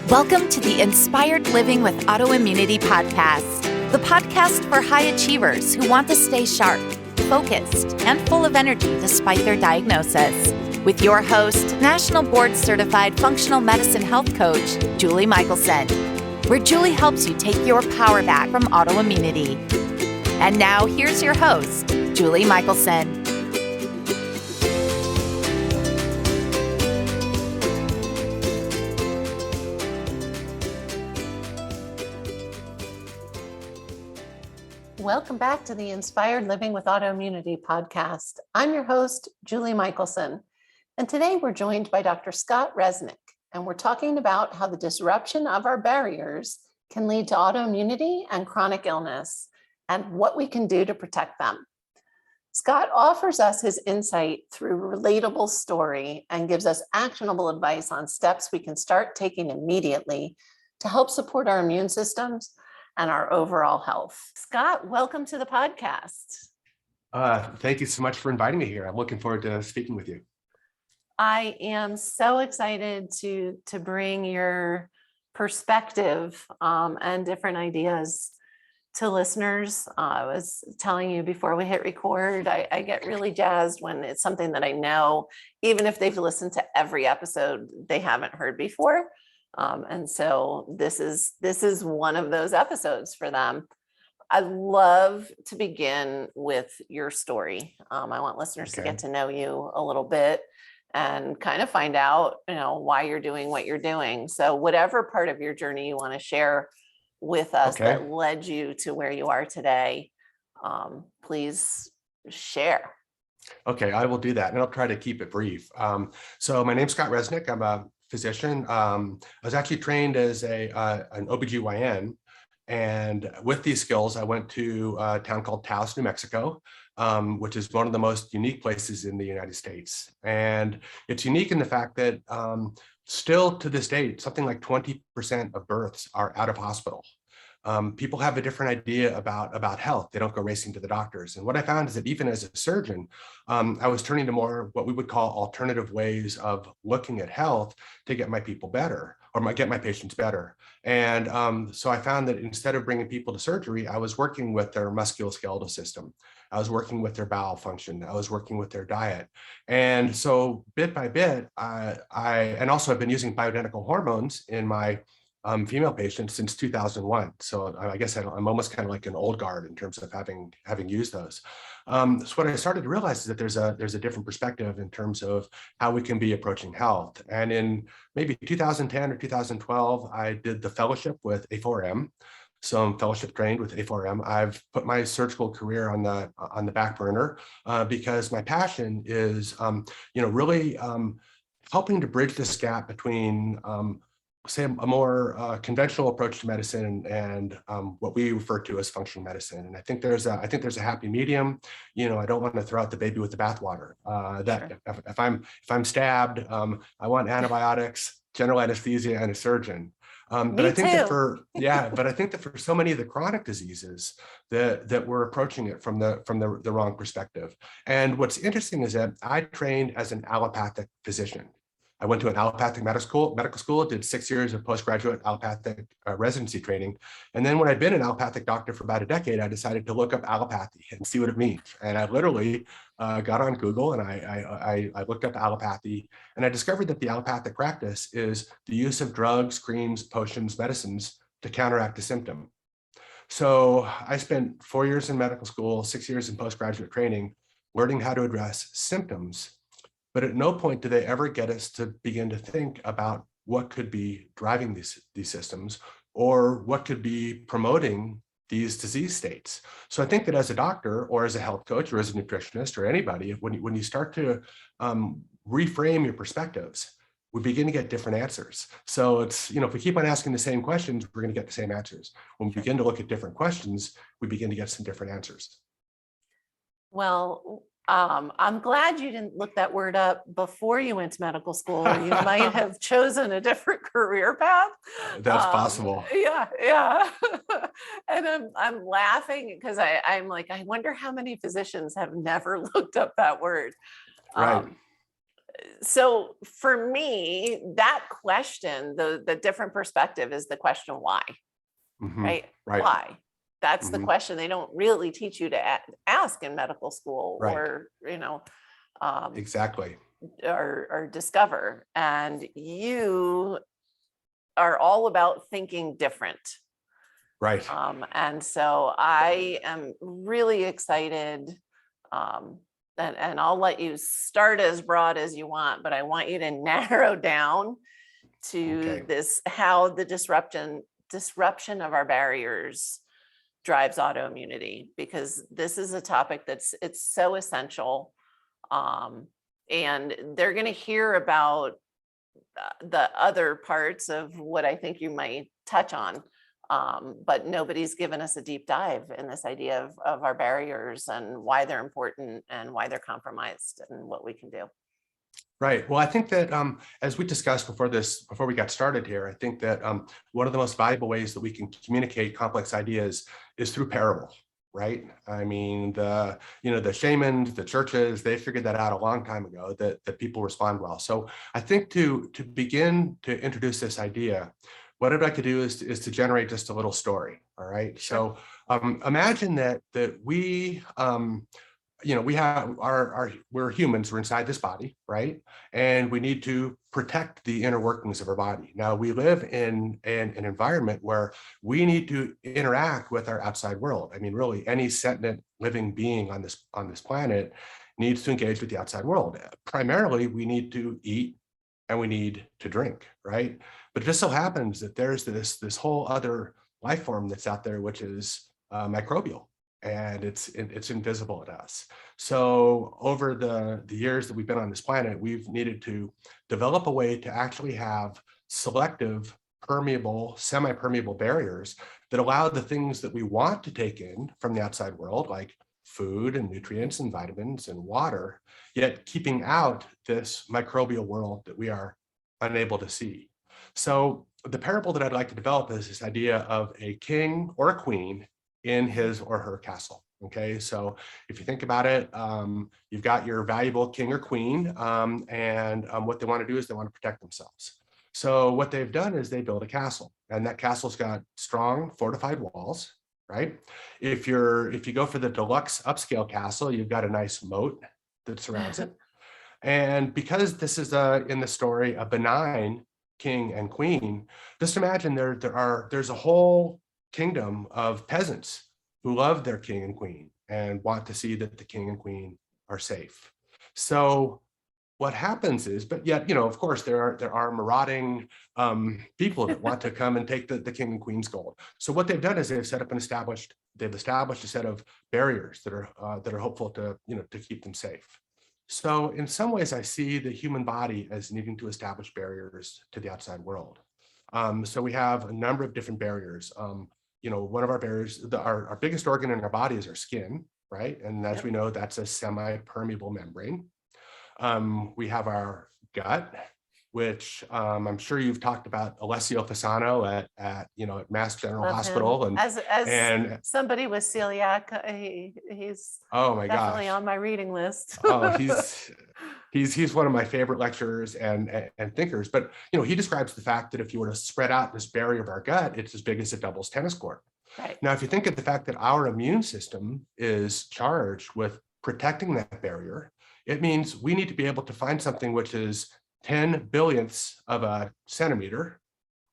Welcome to the Inspired Living with Autoimmunity podcast, the podcast for high achievers who want to stay sharp, focused, and full of energy despite their diagnosis. With your host, National Board Certified Functional Medicine Health Coach, Julie Michelson, where Julie helps you take your power back from autoimmunity. And now here's your host, Julie Michelson. Welcome back to the Inspired Living with Autoimmunity podcast. I'm your host, Julie Michelson, and today we're joined by Dr. Scott Resnick, and we're talking about how the disruption of our barriers can lead to autoimmunity and chronic illness, and what we can do to protect them. Scott offers us his insight through a relatable story and gives us actionable advice on steps we can start taking immediately to help support our immune systems and our overall health. Scott, welcome to the podcast. Thank you so much for inviting me here. I'm looking forward to speaking with you. I am so excited to bring your perspective and different ideas to listeners. I was telling you before we hit record, I get really jazzed when it's something that I know, even if they've listened to every episode, they haven't heard before. And so this is one of those episodes for them. I'd love to begin with your story. I want listeners to get to know you a little bit and kind of find out, why you're doing what you're doing. So whatever part of your journey you want to share with us that led you to where you are today, please share. Okay, I will do that, and I'll try to keep it brief. So my name's Scott Resnick. I'm a physician. I was actually trained as an OBGYN, and with these skills, I went to a town called Taos, New Mexico, which is one of the most unique places in the United States. And it's unique in the fact that still to this day, something like 20% of births are out of hospital. People have a different idea about health. They don't go racing to the doctors. And what I found is that even as a surgeon, I was turning to more what we would call alternative ways of looking at health to get my people better, or get my patients better. And so I found that instead of bringing people to surgery, I was working with their musculoskeletal system. I was working with their bowel function. I was working with their diet. And so bit by bit, and also I've been using bioidentical hormones in my female patients since 2001. So I guess I'm almost kind of like an old guard in terms of having used those. So what I started to realize is that there's a different perspective in terms of how we can be approaching health. And in maybe 2010 or 2012, I did the fellowship with A4M. So I'm fellowship trained with A4M. I've put my surgical career on the back burner because my passion is, really helping to bridge this gap between say a more conventional approach to medicine and what we refer to as functional medicine. And I think there's a happy medium. I don't want to throw out the baby with the bathwater. If I'm stabbed, I want antibiotics, general anesthesia, and a surgeon. But I think that for so many of the chronic diseases that we're approaching it from the wrong perspective. And what's interesting is that I trained as an allopathic physician. I went to an allopathic medical school, did 6 years of postgraduate allopathic residency training. And then when I'd been an allopathic doctor for about a decade, I decided to look up allopathy and see what it means. And I literally got on Google and I looked up allopathy, and I discovered that the allopathic practice is the use of drugs, creams, potions, medicines to counteract a symptom. So I spent 4 years in medical school, 6 years in postgraduate training, learning how to address symptoms. But at no point do they ever get us to begin to think about what could be driving these systems, or what could be promoting these disease states. So I think that as a doctor or as a health coach or as a nutritionist or anybody, when you start to reframe your perspectives, we begin to get different answers. So it's, if we keep on asking the same questions, we're going to get the same answers. When we begin to look at different questions, we begin to get some different answers. Well, I'm glad you didn't look that word up before you went to medical school. You might have chosen a different career path. That's possible. Yeah. And I'm laughing because I'm like, I wonder how many physicians have never looked up that word. Right. So for me, that question, the different perspective is the question why, right? Right. Why? That's the Mhm. question they don't really teach you to ask in medical school, Right. or, Exactly. or discover. And you are all about thinking different. Right. And so I am really excited. Um, and I'll let you start as broad as you want, but I want you to narrow down to Okay. this, how the disruption of our barriers drives autoimmunity, because this is a topic it's so essential. And they're going to hear about the other parts of what I think you might touch on. But nobody's given us a deep dive in this idea of our barriers and why they're important and why they're compromised and what we can do. Right. Well, I think that as we discussed before we got started here, I think that one of the most valuable ways that we can communicate complex ideas is through parable. Right. I mean, the shamans, the churches, they figured that out a long time ago, that people respond well. So I think to begin to introduce this idea, what I'd like to do is to generate just a little story. All right. Sure. So imagine that we we have we're humans, we're inside this body, right? And we need to protect the inner workings of our body. Now we live in an environment where we need to interact with our outside world. I mean, really any sentient living being on this planet needs to engage with the outside world. Primarily, we need to eat and we need to drink, right? But it just so happens that there's this whole other life form that's out there, which is microbial. And it's invisible to us. So over the years that we've been on this planet, we've needed to develop a way to actually have selective, permeable, semi-permeable barriers that allow the things that we want to take in from the outside world, like food and nutrients and vitamins and water, yet keeping out this microbial world that we are unable to see. So the parable that I'd like to develop is this idea of a king or a queen in his or her castle. Okay, so if you think about it, you've got your valuable king or queen, and what they want to do is they want to protect themselves. So what they've done is they build a castle, and that castle's got strong fortified walls, right? If you go for the deluxe upscale castle, you've got a nice moat that surrounds it. And because this is in the story a benign king and queen, just imagine there's a whole kingdom of peasants who love their king and queen and want to see that the king and queen are safe. So what happens is, but yet, of course, there are marauding people that want to come and take the king and queen's gold. So what they've done is they've established a set of barriers that are hopeful to keep them safe. So in some ways, I see the human body as needing to establish barriers to the outside world. So we have a number of different barriers. One of our barriers, our biggest organ in our body is our skin, right? And as we know, that's a semi-permeable membrane. We have our gut, which I'm sure you've talked about Alessio Fasano at Mass General Love Hospital. him. And as somebody with celiac, he's oh my definitely gosh, on my reading list. oh, he's one of my favorite lecturers and thinkers. But he describes the fact that if you were to spread out this barrier of our gut, it's as big as a doubles tennis court. Right. Now, if you think of the fact that our immune system is charged with protecting that barrier, it means we need to be able to find something which is 10 billionths of a centimeter,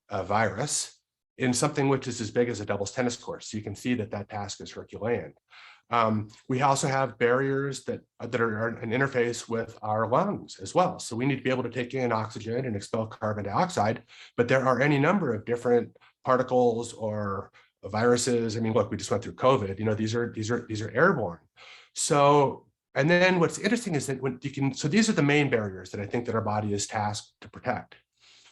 a virus, in something which is as big as a doubles tennis court. So you can see that task is Herculean. We also have barriers that are an interface with our lungs as well. So we need to be able to take in oxygen and expel carbon dioxide, but there are any number of different particles or viruses. I mean, look, we just went through COVID. These are airborne. So, and then what's interesting is that so these are the main barriers that I think that our body is tasked to protect.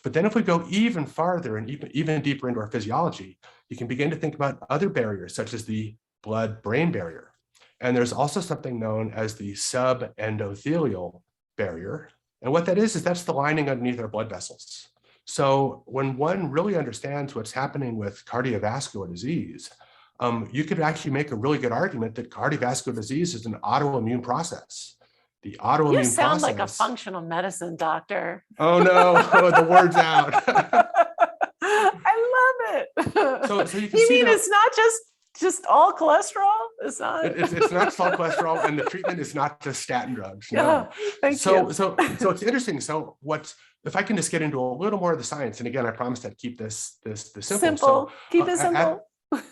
But then if we go even farther and even deeper into our physiology, you can begin to think about other barriers, such as the blood-brain barrier. And there's also something known as the subendothelial barrier. And what that is that's the lining underneath our blood vessels. So when one really understands what's happening with cardiovascular disease, you could actually make a really good argument that cardiovascular disease is an autoimmune process. The You autoimmune sound like a process. functional medicine doctor. Oh no, the word's out. I love it. So you can You see mean that it's not just all cholesterol? It's not. it's not just all cholesterol, and the treatment is not just statin drugs. Yeah, No. thank So you. so so it's interesting. So if I can just get into a little more of the science, and again, I promised I'd keep this simple. Simple. Keep it simple.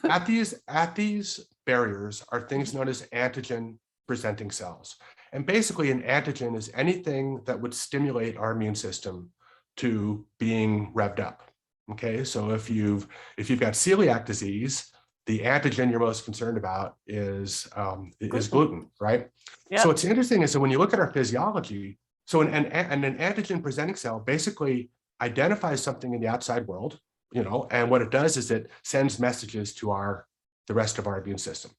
At these barriers are things known as antigen presenting cells. And basically an antigen is anything that would stimulate our immune system to being revved up. Okay, so if you've got celiac disease, the antigen you're most concerned about is gluten, right? Yep. So what's interesting is that when you look at our physiology, so an antigen presenting cell basically identifies something in the outside world, and what it does is it sends messages to the rest of our immune system.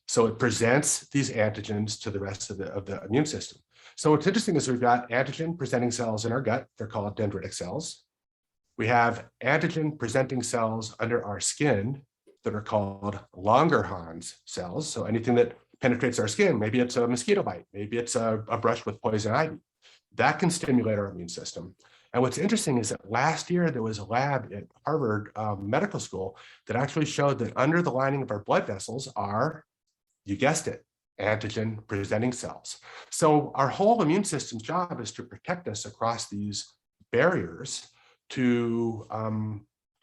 So it presents these antigens to the rest of the immune system. So what's interesting is we've got antigen presenting cells in our gut. They're called dendritic cells. We have antigen presenting cells under our skin that are called Langerhans cells. So anything that penetrates our skin, maybe it's a mosquito bite, maybe it's a brush with poison ivy, that can stimulate our immune system. And what's interesting is that last year there was a lab at Harvard Medical School that actually showed that under the lining of our blood vessels are, you guessed it, antigen presenting cells. So our whole immune system's job is to protect us across these barriers to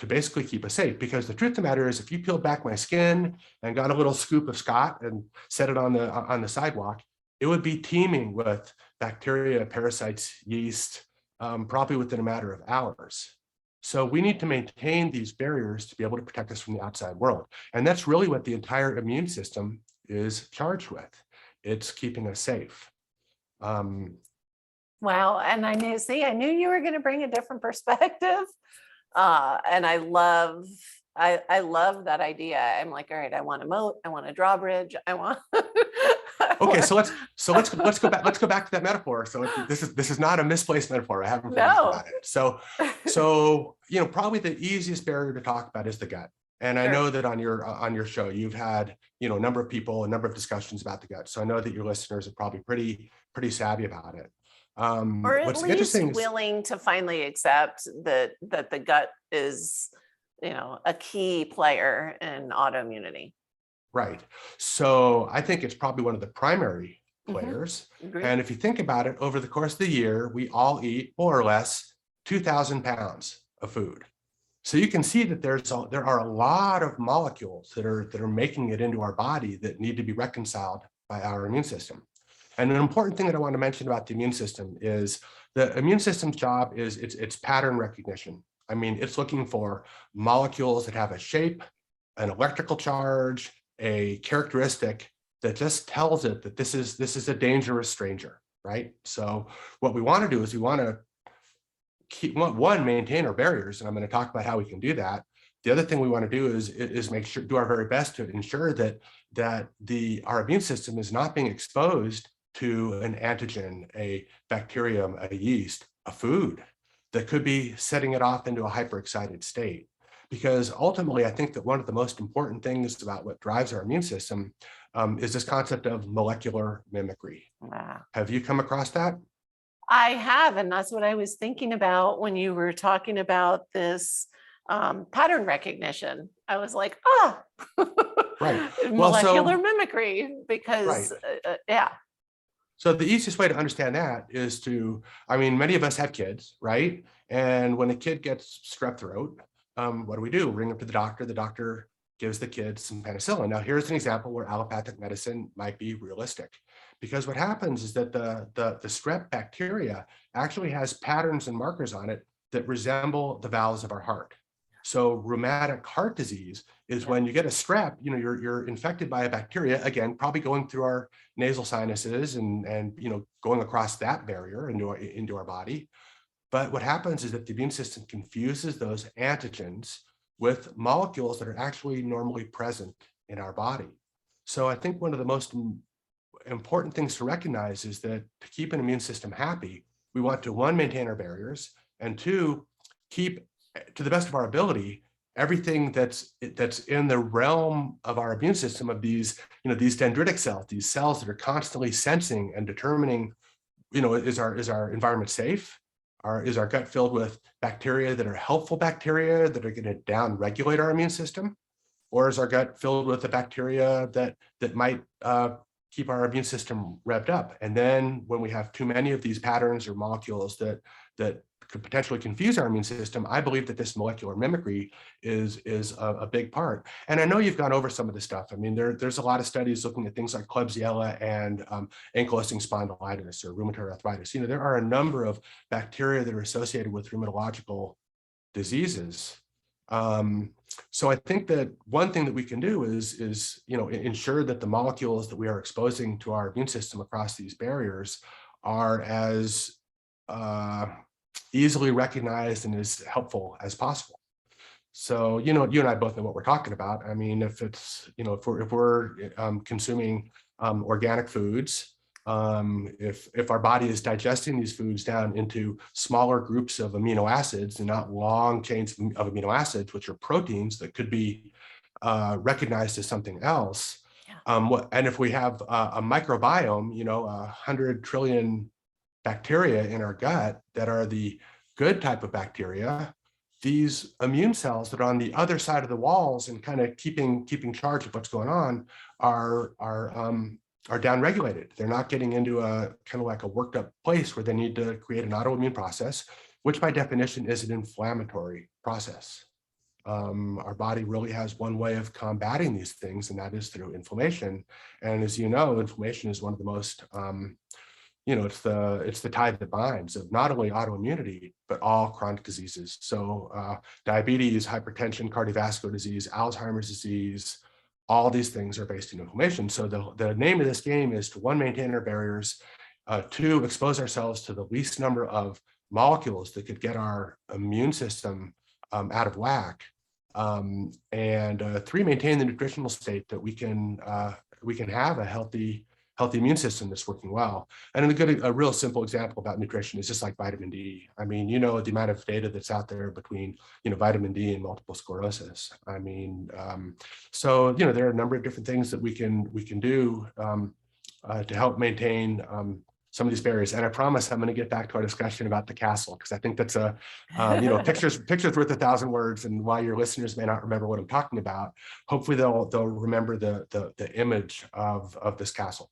basically keep us safe. Because the truth of the matter is, if you peeled back my skin and got a little scoop of Scott and set it on the sidewalk, it would be teeming with bacteria, parasites, yeast, probably within a matter of hours. So we need to maintain these barriers to be able to protect us from the outside world. And that's really what the entire immune system is charged with. It's keeping us safe. Wow. And I knew you were going to bring a different perspective. And I love that idea. I'm like, all right, I want a moat, I want a drawbridge, I want. Okay, so let's go back to that metaphor. So this is not a misplaced metaphor. I haven't finished about it. So probably the easiest barrier to talk about is the gut. And I know that on your show you've had a number of people, a number of discussions about the gut. So I know that your listeners are probably pretty savvy about it. Or at least willing to finally accept that the gut is a key player in autoimmunity. Right. So I think it's probably one of the primary players. Agreed. And if you think about it, over the course of the year, we all eat more or less 2,000 pounds of food. So you can see that there are a lot of molecules that are making it into our body that need to be reconciled by our immune system. And an important thing that I want to mention about the immune system is the immune system's job is it's pattern recognition. I mean, it's looking for molecules that have a shape, an electrical charge, a characteristic that just tells it that this is a dangerous stranger, right? So what we want to do is we want to maintain our barriers, and I'm going to talk about how we can do that. The other thing we want to do is do our very best to ensure that our immune system is not being exposed to an antigen, a bacterium, a yeast, a food that could be setting it off into a hyperexcited state. Because ultimately, I think that one of the most important things about what drives our immune system is this concept of molecular mimicry. Wow. Have you come across that? I have, and that's what I was thinking about when you were talking about this pattern recognition. I was like, right, molecular mimicry, because yeah. So the easiest way to understand that is many of us have kids, right? And when a kid gets strep throat, what do? Bring them to the doctor. The doctor gives the kid some penicillin. Now, here's an example where allopathic medicine might be realistic, because what happens is that the strep bacteria actually has patterns and markers on it that resemble the valves of our heart. So rheumatic heart disease is when you get a strep, you're infected by a bacteria, again, probably going through our nasal sinuses and going across that barrier into our body. But what happens is that the immune system confuses those antigens with molecules that are actually normally present in our body. So I think one of the most important things to recognize is that to keep an immune system happy, we want to, one, maintain our barriers, and two, keep, to the best of our ability, everything that's in the realm of our immune system, of these dendritic cells, these cells that are constantly sensing and determining is our environment safe? Is our gut filled with bacteria that are helpful bacteria that are going to down-regulate our immune system? Or is our gut filled with the bacteria that might keep our immune system revved up? And then when we have too many of these patterns or molecules that could potentially confuse our immune system, I believe that this molecular mimicry is a big part. And I know you've gone over some of this stuff. I mean, there's a lot of studies looking at things like Klebsiella and ankylosing spondylitis or rheumatoid arthritis. There are a number of bacteria that are associated with rheumatological diseases. So I think that one thing that we can do is ensure that the molecules that we are exposing to our immune system across these barriers are as easily recognized and as helpful as possible. So, you and I both know what we're talking about. I mean, if we're consuming organic foods, if our body is digesting these foods down into smaller groups of amino acids and not long chains of amino acids, which are proteins that could be recognized as something else. Yeah. And if we have a microbiome, 100 trillion bacteria in our gut that are the good type of bacteria, these immune cells that are on the other side of the walls and kind of keeping charge of what's going on are downregulated. They're not getting into a kind of like a worked up place where they need to create an autoimmune process, which by definition is an inflammatory process. Our body really has one way of combating these things, and that is through inflammation. And as you know, inflammation is one of the most it's the tide that binds of not only autoimmunity, but all chronic diseases. So diabetes, hypertension, cardiovascular disease, Alzheimer's disease, all these things are based in inflammation. So the name of this game is to, one, maintain our barriers, two, expose ourselves to the least number of molecules that could get our immune system out of whack, and three, maintain the nutritional state that we can have a healthy immune system that's working well. And a real simple example about nutrition is just like vitamin D. I mean, the amount of data that's out there between, vitamin D and multiple sclerosis. I mean, so, there are a number of different things that we can do to help maintain some of these barriers. And I promise I'm going to get back to our discussion about the castle, because I think that's pictures worth 1,000 words. And while your listeners may not remember what I'm talking about, hopefully they'll remember the image of this castle.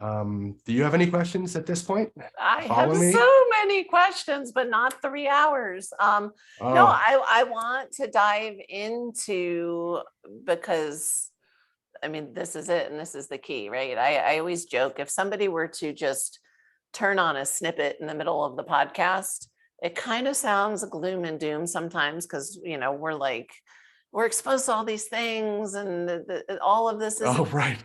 Do you have any questions at this point? I have so many questions, but not 3 hours. No, I want to dive into, because I mean, this is it, and this is the key, right? I always joke, if somebody were to just turn on a snippet in the middle of the podcast, it kind of sounds gloom and doom sometimes, because we're exposed to all these things, and all of this is right.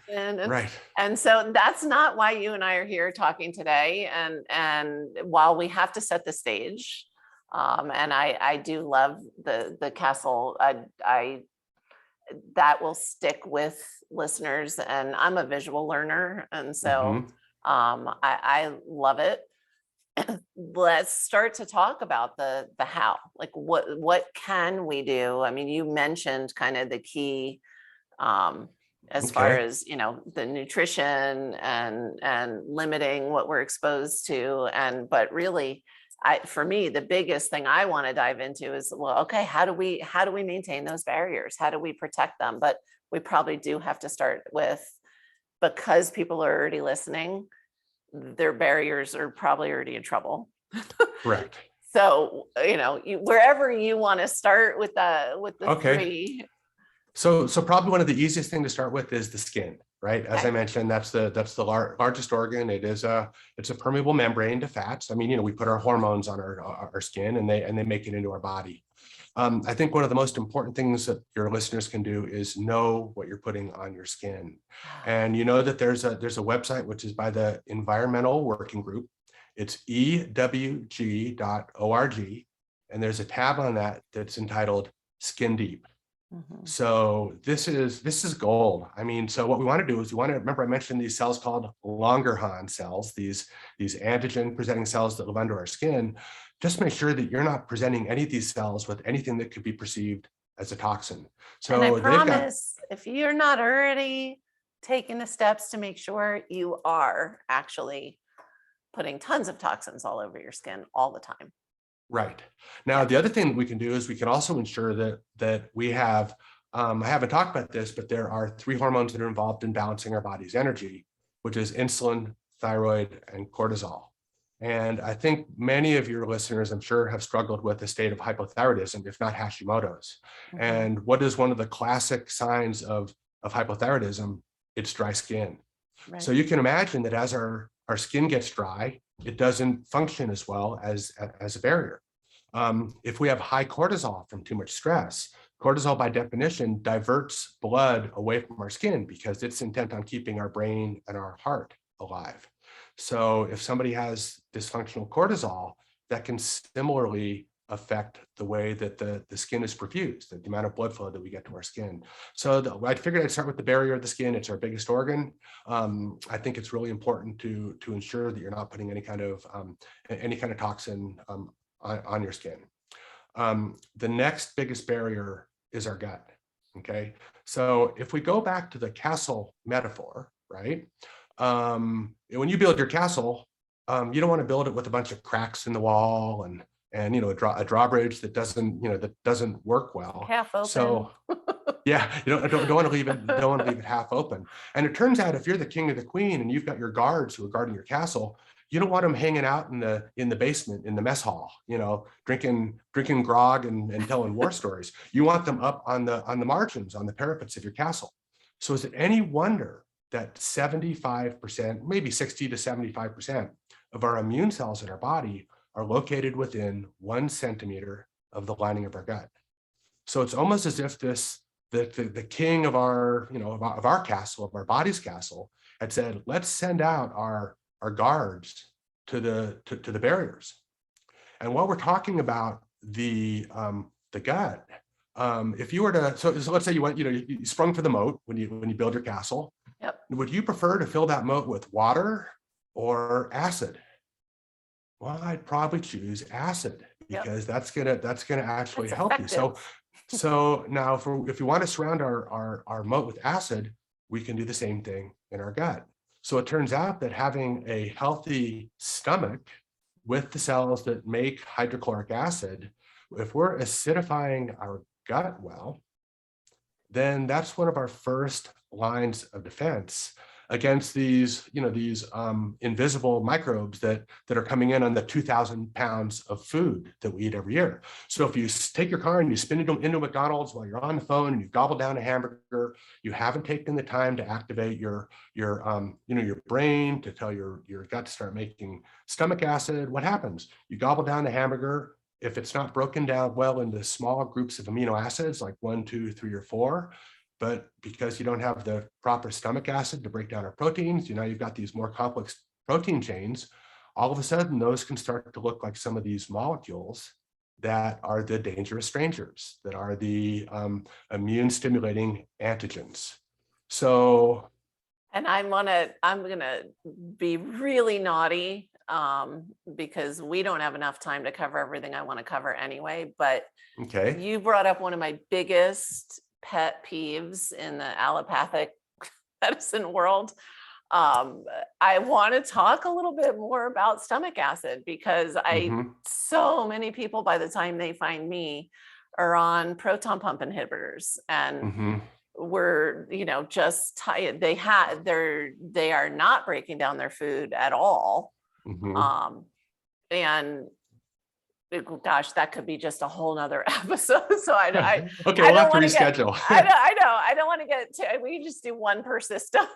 And so that's not why you and I are here talking today. And while we have to set the stage, and I do love the castle, I that will stick with listeners, and I'm a visual learner, and so I love it. Let's start to talk about the how. Like, what can we do? I mean, you mentioned kind of the key as far as the nutrition and limiting what we're exposed to, but really, for me, the biggest thing I want to dive into is, well, okay, how do we maintain those barriers? How do we protect them? But we probably do have to start with, because people are already listening, their barriers are probably already in trouble. Correct. So, wherever you want to start with the three. So probably one of the easiest thing to start with is the skin, right? As I mentioned, that's the largest organ. It's a permeable membrane to fats. I mean, we put our hormones on our skin, and they make it into our body. I think one of the most important things that your listeners can do is know what you're putting on your skin. And that there's a website, which is by the Environmental Working Group. It's ewg.org. And there's a tab on that that's entitled Skin Deep. So this is gold. I mean, so what we want to do is remember I mentioned these cells called Langerhans cells, these antigen presenting cells that live under our skin. Just make sure that you're not presenting any of these cells with anything that could be perceived as a toxin. So and I promise, if you're not already taking the steps to make sure you are actually putting tons of toxins all over your skin all the time. Right. Now, the other thing that we can do is we can also ensure that we have, I haven't talked about this, but there are 3 hormones that are involved in balancing our body's energy, which is insulin, thyroid, and cortisol. And I think many of your listeners, I'm sure, have struggled with a state of hypothyroidism, if not Hashimoto's. Mhm. And what is one of the classic signs of hypothyroidism? It's dry skin. Right. So you can imagine that as our skin gets dry, it doesn't function as well as a barrier. If we have high cortisol from too much stress, cortisol by definition diverts blood away from our skin because it's intent on keeping our brain and our heart alive. So if somebody has dysfunctional cortisol, that can similarly affect the way that the skin is perfused, the amount of blood flow that we get to our skin. So I figured I'd start with the barrier of the skin. It's our biggest organ. I think it's really important to ensure that you're not putting any kind of toxin on your skin. The next biggest barrier is our gut. Okay, so if we go back to the castle metaphor, right? When you build your castle, you don't want to build it with a bunch of cracks in the wall and a drawbridge that doesn't work well. Half open. So yeah, you don't want to leave it half open. And it turns out if you're the king or the queen and you've got your guards who are guarding your castle, you don't want them hanging out in the basement, in the mess hall, drinking grog and telling war stories. You want them up on the margins, on the parapets of your castle. So is it any wonder that 75%, maybe 60 to 75% of our immune cells in our body are located within 1 centimeter of the lining of our gut? So it's almost as if the king of our castle, of our body's castle, had said, let's send out our guards to the barriers. And while we're talking about the gut, if you were to, so let's say you sprung for the moat when you build your castle. Yep. Would you prefer to fill that moat with water or acid? Well, I'd probably choose acid because that's gonna actually help you. So now if you want to surround our moat with acid, we can do the same thing in our gut. So it turns out that having a healthy stomach with the cells that make hydrochloric acid, if we're acidifying our gut well, then that's one of our first lines of defense against these invisible microbes that are coming in on the 2,000 pounds of food that we eat every year. So if you take your car and you spin it into McDonald's while you're on the phone and you gobble down a hamburger, you haven't taken the time to activate your brain to tell your gut to start making stomach acid. What happens? You gobble down the hamburger. If it's not broken down well into small groups of amino acids, like 1, 2, 3, or 4, but because you don't have the proper stomach acid to break down our proteins, you've got these more complex protein chains, all of a sudden those can start to look like some of these molecules that are the dangerous strangers, that are the immune stimulating antigens. So. And I'm gonna be really naughty because we don't have enough time to cover everything I want to cover anyway, but okay. You brought up one of my biggest pet peeves in the allopathic medicine world. I want to talk a little bit more about stomach acid because so many people by the time they find me are on proton pump inhibitors and we're just tired. They are not breaking down their food at all. And gosh, that could be just a whole nother episode. So okay, we'll have to reschedule. I don't want to get to, we can just do one per system.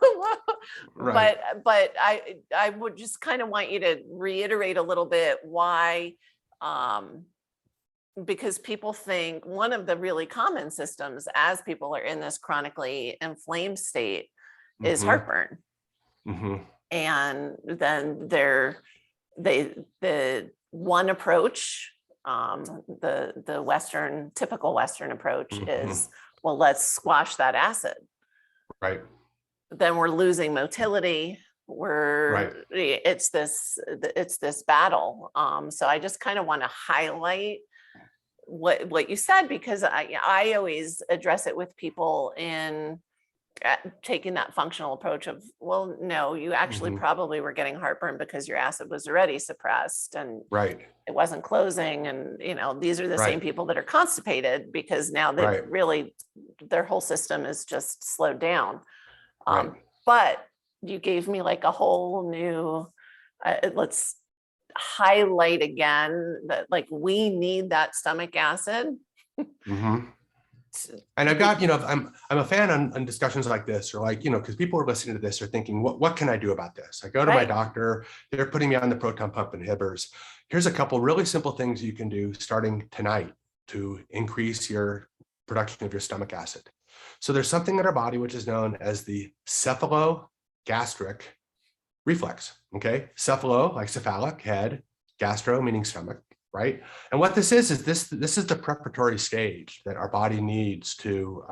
Right. But I would just kind of want you to reiterate a little bit why, because people think one of the really common symptoms as people are in this chronically inflamed state is heartburn. And then the one approach, the typical Western approach is, well, let's squash that acid. Right. Then we're losing motility. It's this battle. So I just kind of want to highlight what you said, because I always address it with people in taking that functional approach of, well, no, you actually Mhm. probably were getting heartburn because your acid was already suppressed and Right, it wasn't closing. And, these are the same right, people that are constipated because now they've right, really, their whole system is just slowed down. right. But you gave me like a whole new, let's highlight again that like we need that stomach acid. Mhm. to- And I've be- got, I'm a fan on discussions like this, or like, because people are listening to this are thinking, what can I do about this? I go to my right. doctor, they're putting me on the proton pump inhibitors. Here's a couple really simple things you can do starting tonight to increase your production of your stomach acid. So there's something in our body which is known as the cephalogastric reflex. Okay, cephalo like cephalic, head, gastro meaning stomach, right? And what this is this is the preparatory stage that our body needs to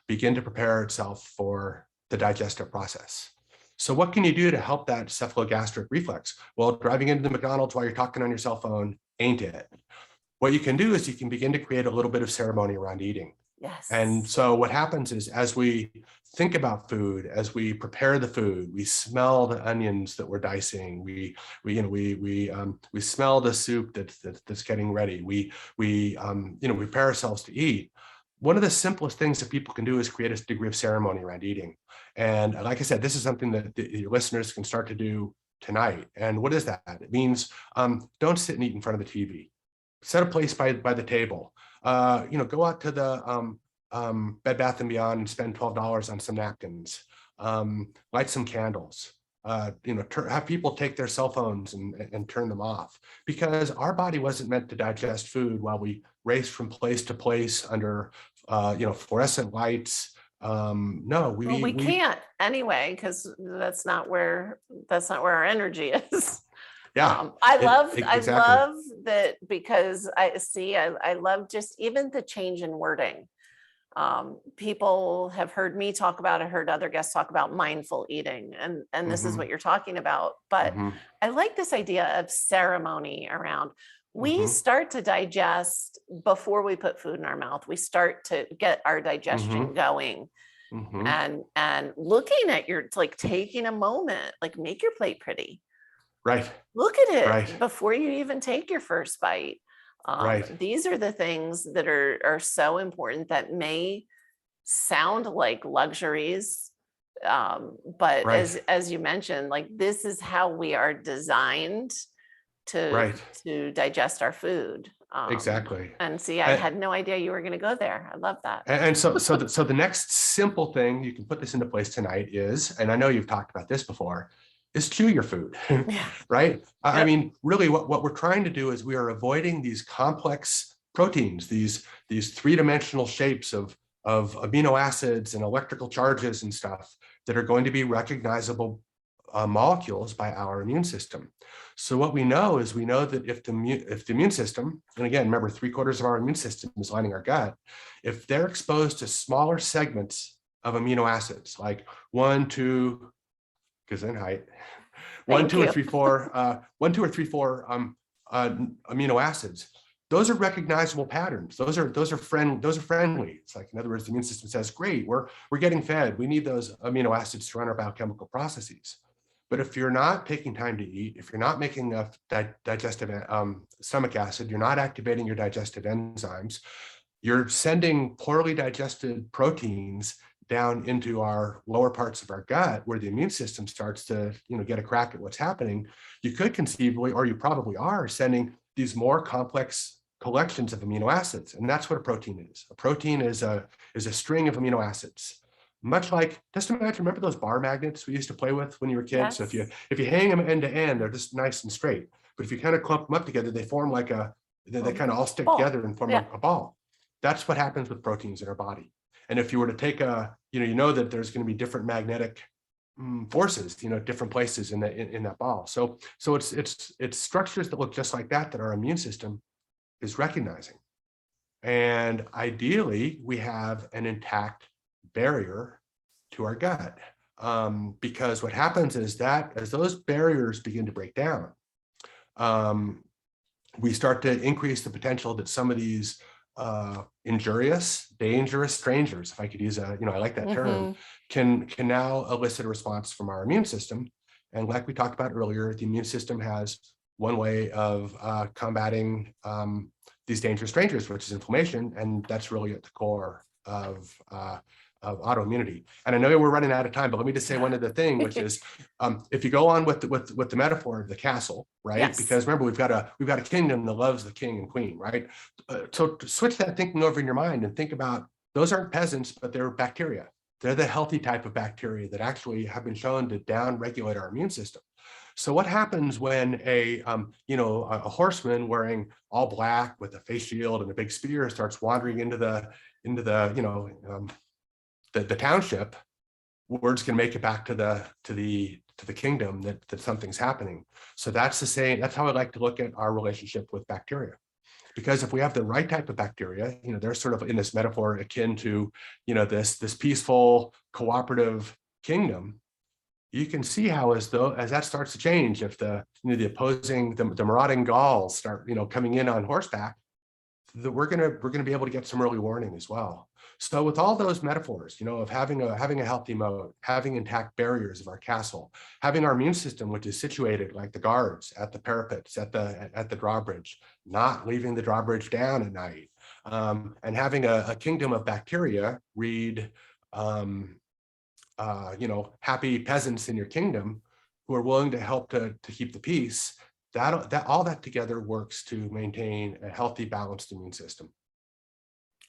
begin to prepare itself for the digestive process. So what can you do to help that cephalogastric reflex? Well, driving into the McDonald's while you're talking on your cell phone ain't it. What you can do is you can begin to create a little bit of ceremony around eating. And Yes. so what happens is as we think about food, as we prepare the food, we smell the onions that we're dicing. We smell the soup that's getting ready. We prepare ourselves to eat. One of the simplest things that people can do is create a degree of ceremony around eating. And like I said, this is something that your listeners can start to do tonight. And what is that? It means don't sit and eat in front of the TV. Set a place by the table. Go out to the Bed Bath and Beyond and spend $12 on some napkins. Light some candles. Have people take their cell phones and turn them off, because our body wasn't meant to digest food while we race from place to place under fluorescent lights. No, Well, we we can't anyway, because that's not where our energy is. yeah, I exactly. love that because I love just even the change in wording. People have heard me talk about, I heard other guests talk about mindful eating, and this is Hmm. what you're talking about. But Hmm. I like this idea of ceremony around. We Hmm. start to digest before we put food in our mouth. We start to get our digestion Hmm. going, Hmm. and looking at your, like taking a moment, like make your plate pretty. Right, Look at right, it before you even take your first bite. right, These are the things that are so important that may sound like luxuries. But right, as you mentioned, like this is how we are designed to right. digest our food. Exactly. And see, I And, had no idea you were going to go there. I love that. and so the next simple thing you can put this into place tonight is, and I know you've talked about this before, is chew your food, Yeah. right? I Yep. mean, really what we're trying to do is we are avoiding these complex proteins, these three-dimensional shapes of amino acids and electrical charges and stuff that are going to be recognizable molecules by our immune system. So what we know is we know that if the immune system, and again, remember 3/4 of our immune system is lining our gut, if they're exposed to smaller segments of amino acids, like 1, 2, Gesundheit, 1, Thank 2, or you. 3, 4, 1, 2, or 3, 4 amino acids. Those are recognizable patterns. Those are friendly. It's like, in other words, the immune system says, great, we're getting fed. We need those amino acids to run our biochemical processes. But if you're not taking time to eat, if you're not making enough digestive stomach acid, you're not activating your digestive enzymes, you're sending poorly digested proteins down into our lower parts of our gut where the immune system starts to get a crack at what's happening. You could conceivably, or you probably are, sending these more complex collections of amino acids. And that's what a protein is. A protein is a string of amino acids. Much like, just imagine, remember those bar magnets we used to play with when you were kids? So Yes. if you hang them end to end, they're just nice and straight. But if you kind of clump them up together, they form like they kind of all stick Ball. together and form Yeah. a ball. That's what happens with proteins in our body. And if you were to take you know that there's going to be different magnetic forces, different places in that ball. So it's structures that look just like that our immune system is recognizing. And ideally, we have an intact barrier to our gut. Because what happens is that as those barriers begin to break down, we start to increase the potential that some of these injurious, dangerous strangers, if I could use a, I like that term, can now elicit a response from our immune system. And like we talked about earlier, the immune system has one way of combating these dangerous strangers, which is inflammation, and that's really at the core of autoimmunity. And I know we're running out of time, but let me just say one other thing, which is if you go on with the metaphor of the castle, right? Yes. Because remember, we've got a kingdom that loves the king and queen, right? So to switch that thinking over in your mind and think about those aren't peasants, but they're bacteria. They're the healthy type of bacteria that actually have been shown to down-regulate our immune system. So what happens when a horseman wearing all black with a face shield and a big spear starts wandering into the township? Words can make it back to the kingdom that something's happening. So that's the same. That's how I like to look at our relationship with bacteria. Because if we have the right type of bacteria, they're sort of in this metaphor akin to, this peaceful, cooperative kingdom. You can see how as that starts to change, if the opposing, the marauding Gauls start, coming in on horseback, that we're gonna be able to get some early warning as well. So with all those metaphors, of having a healthy moat, having intact barriers of our castle, having our immune system, which is situated like the guards at the parapets, at the drawbridge, not leaving the drawbridge down at night, and having a kingdom of bacteria, read, happy peasants in your kingdom who are willing to help to keep the peace. That all that together works to maintain a healthy, balanced immune system.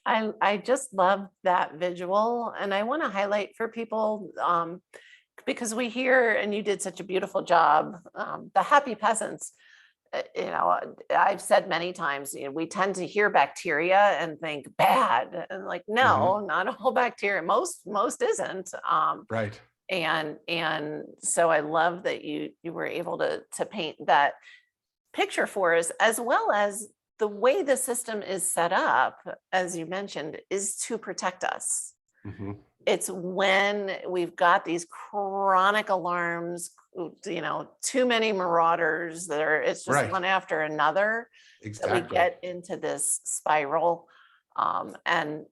I just love that visual, and I want to highlight for people because we hear, and you did such a beautiful job, the happy peasants. I've said many times, we tend to hear bacteria and think bad, and like, no, not all bacteria. Most isn't. Right. And so I love that you were able to paint that picture for us, as well as the way the system is set up, as you mentioned, is to protect us. It's when we've got these chronic alarms, too many marauders it's just one after another, exactly, that we get into this spiral. And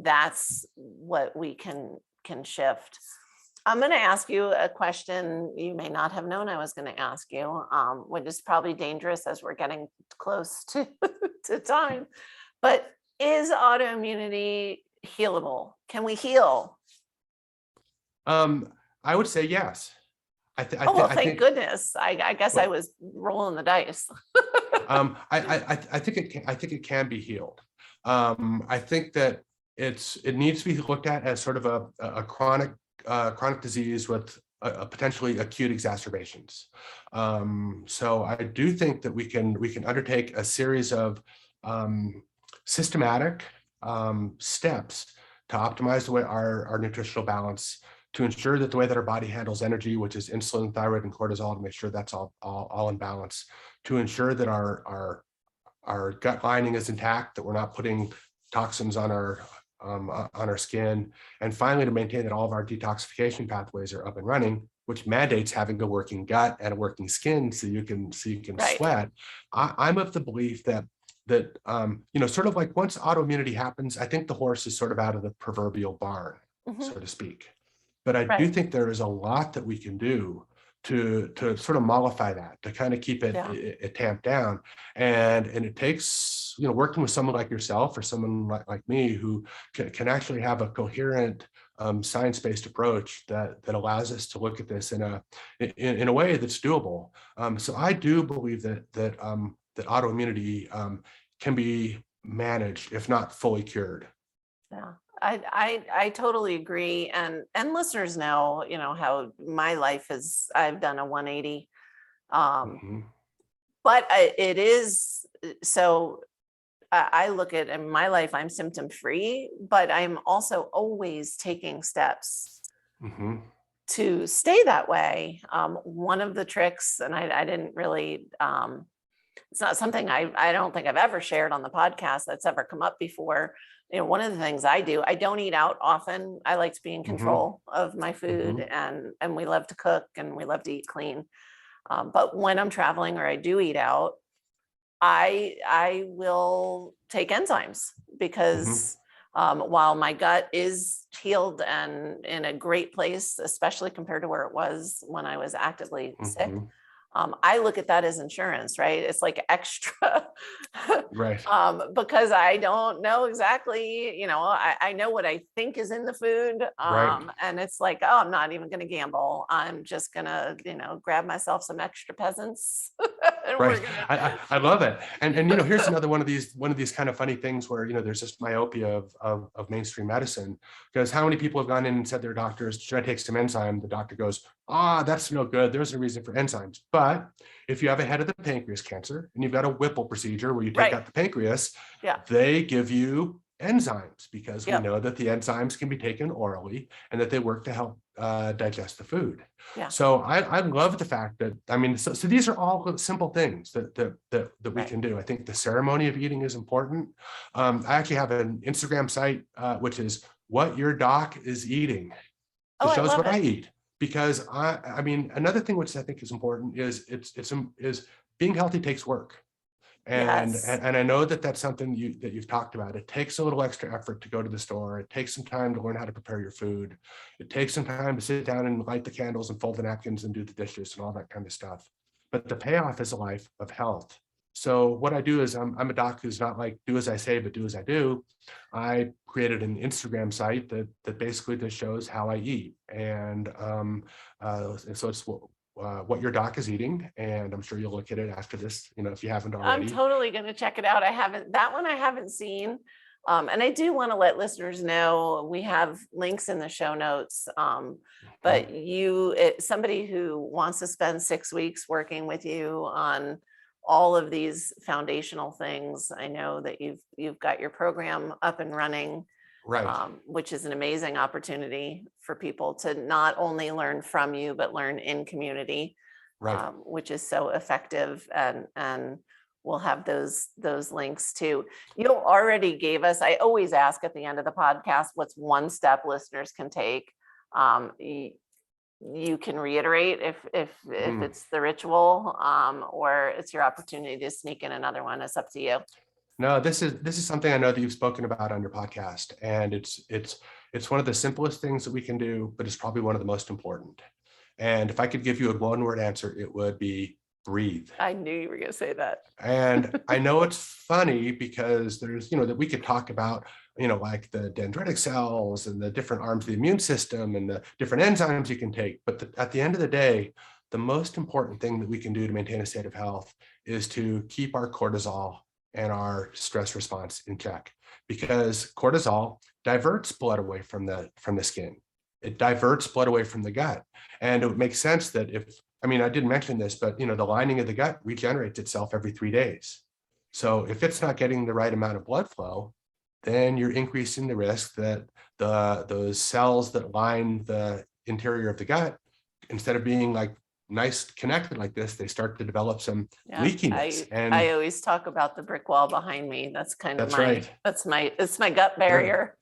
that's what we can shift. I'm going to ask you a question you may not have known I was going to ask you, which is probably dangerous as we're getting close to time. But is autoimmunity healable? Can we heal? I would say yes. Thank goodness. I guess I was rolling the dice. I think it can be healed. I think that it needs to be looked at as sort of a chronic disease with potentially acute exacerbations. So I do think that we can undertake a series of systematic steps to optimize the way our nutritional balance, to ensure that the way that our body handles energy, which is insulin, thyroid, and cortisol, to make sure that's all in balance, to ensure that our gut lining is intact, that we're not putting toxins on our skin, and finally to maintain that all of our detoxification pathways are up and running, which mandates having a working gut and a working skin so you can Right. sweat. I'm of the belief that sort of like once autoimmunity happens, I think the horse is sort of out of the proverbial barn, so to speak. But I do think there is a lot that we can do to sort of mollify that, to kind of keep it tamped down. And it takes, working with someone like yourself or someone like me who can actually have a coherent science-based approach that allows us to look at this in a way that's doable. So I do believe that autoimmunity can be managed, if not fully cured. Yeah, I totally agree. And listeners know, how my life is, I've done a 180. But it is, so I look at in my life, I'm symptom free, but I'm also always taking steps to stay that way. One of the tricks, and I didn't really, it's not something I don't think I've ever shared on the podcast that's ever come up before. One of the things I do, I don't eat out often. I like to be in control of my food, and we love to cook and we love to eat clean. But when I'm traveling or I do eat out, I will take enzymes because while my gut is healed and in a great place, especially compared to where it was when I was actively sick, I look at that as insurance, right? It's like extra, Right. because I don't know exactly, I know what I think is in the food. Right. And it's like, oh, I'm not even going to gamble. I'm just going to, grab myself some extra peasants. And Right. I love it. And here's another one of these kind of funny things where, there's this myopia of mainstream medicine, because how many people have gone in and said to their doctors, should I take some enzyme? The doctor goes, that's no good. There's a reason for enzymes. But if you have a head of the pancreas cancer and you've got a Whipple procedure where you take out the pancreas, they give you enzymes because we know that the enzymes can be taken orally and that they work to help digest the food. So I love the fact that, so these are all simple things that we can do. I think the ceremony of eating is important. I actually have an Instagram site, which is What Your Doc Is Eating. It shows what I eat. Because another thing which I think is important is being healthy takes work. And I know that that's something that you've talked about. It takes a little extra effort to go to the store. It takes some time to learn how to prepare your food. It takes some time to sit down and light the candles and fold the napkins and do the dishes and all that kind of stuff. But the payoff is a life of health. So what I do is I'm a doc who's not like do as I say, but do as I do. I created an Instagram site that basically just shows how I eat. And so it's what your doc is eating. And I'm sure you'll look at it after this, if you haven't already. I'm totally going to check it out. I haven't seen. And I do want to let listeners know we have links in the show notes. But somebody who wants to spend 6 weeks working with you on all of these foundational things, I know that you've got your program up and running, right? Which is an amazing opportunity for people to not only learn from you, but learn in community, right? Which is so effective. And we'll have those links too. You already gave us, I always ask at the end of the podcast, what's one step listeners can take. You can reiterate if it's the ritual, or it's your opportunity to sneak in another one. It's up to you. No, this is something I know that you've spoken about on your podcast, and it's one of the simplest things that we can do, but it's probably one of the most important. And if I could give you a one-word answer, it would be breathe. I knew you were going to say that. And I know it's funny because there's, that we could talk about, like the dendritic cells and the different arms of the immune system and the different enzymes you can take. But at the end of the day, the most important thing that we can do to maintain a state of health is to keep our cortisol and our stress response in check, because cortisol diverts blood away from the skin. It diverts blood away from the gut. And it would make sense that I didn't mention this, but the lining of the gut regenerates itself every 3 days. So if it's not getting the right amount of blood flow, then you're increasing the risk that those cells that line the interior of the gut, instead of being like nice connected like this, they start to develop some leakiness. I always talk about the brick wall behind me. That's right. It's my gut barrier.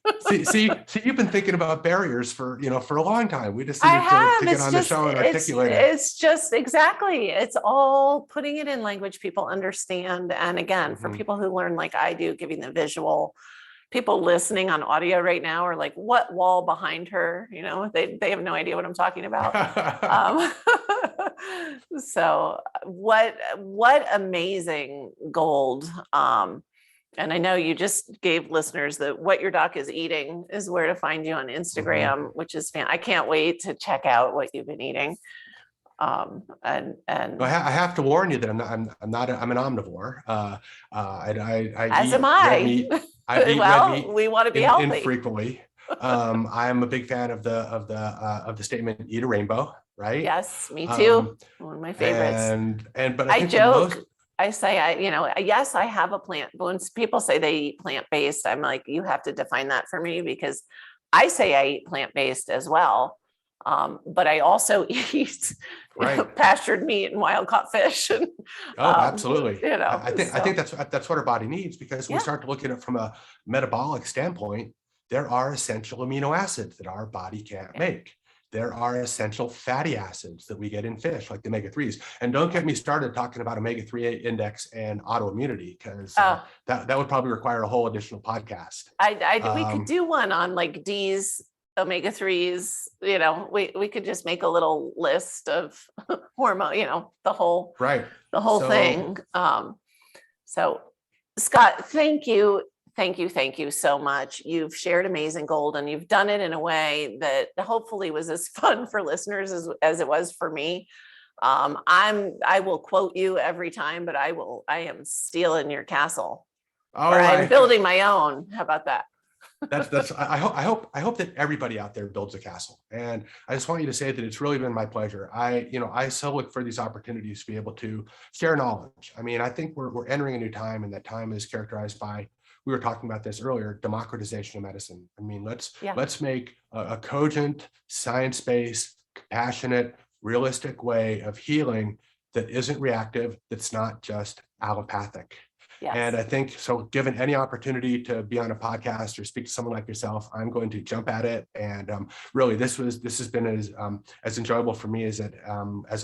see, you've been thinking about barriers for a long time. We just needed to get on the show and articulate it. It's just exactly. It's all putting it in language people understand. And again, for people who learn like I do, giving the visual. People listening on audio right now are like, what wall behind her? They have no idea what I'm talking about. So what amazing gold. And I know you just gave listeners that What Your Doc Is Eating is where to find you on Instagram, which is I can't wait to check out what you've been eating. And I have to warn you that I'm an omnivore. I eat red meat. I eat red meat. We want to be healthy infrequently. I'm a big fan of the statement "Eat a rainbow." Right? Yes, me too. One of my favorites. But I joke. I say, yes, I have a plant. When people say they eat plant-based, I'm like, you have to define that for me, because I say I eat plant-based as well. But I also eat pastured meat and wild caught fish. And, absolutely. I think that's what our body needs, because we start to look at it from a metabolic standpoint. There are essential amino acids that our body can't make. there are essential fatty acids that we get in fish, like the omega-3s. And don't get me started talking about omega-3 index and autoimmunity, because that would probably require a whole additional podcast. We could do one on like D's, omega-3s, we could just make a little list of hormone, the whole thing. So Scott, thank you so much. You've shared amazing gold, and you've done it in a way that hopefully was as fun for listeners as it was for me. I will quote you every time, but I am stealing your castle. All right. I'm building my own. How about that? I hope that everybody out there builds a castle. And I just want you to say that it's really been my pleasure. I so look for these opportunities to be able to share knowledge. I mean, I think we're entering a new time, and that time is characterized by, we were talking about this earlier, democratization of medicine. I mean, let's make a cogent, science-based, compassionate, realistic way of healing that isn't reactive, that's not just allopathic. Yes. And I think, so given any opportunity to be on a podcast or speak to someone like yourself, I'm going to jump at it. And really, this has been as enjoyable for me as it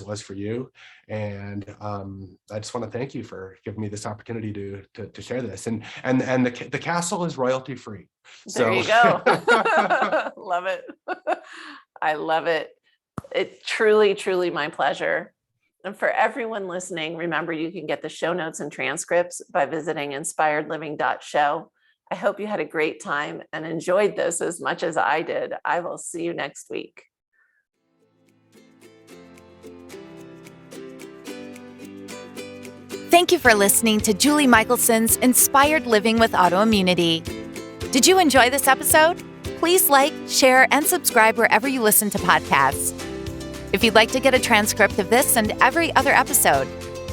was for you. And I just want to thank you for giving me this opportunity to share this. And the castle is royalty free. There you go. Love it. I love it. It's truly, truly my pleasure. And for everyone listening, remember, you can get the show notes and transcripts by visiting inspiredliving.show. I hope you had a great time and enjoyed this as much as I did. I will see you next week. Thank you for listening to Julie Michelson's Inspired Living with Autoimmunity. Did you enjoy this episode? Please like, share, and subscribe wherever you listen to podcasts. If you'd like to get a transcript of this and every other episode,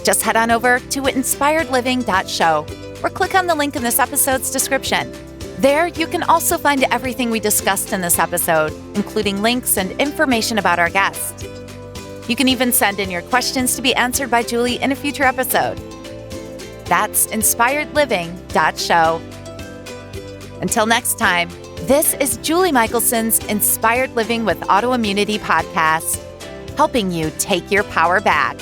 just head on over to inspiredliving.show or click on the link in this episode's description. There, you can also find everything we discussed in this episode, including links and information about our guest. You can even send in your questions to be answered by Julie in a future episode. That's inspiredliving.show. Until next time, this is Julie Michelson's Inspired Living with Autoimmunity podcast, helping you take your power back.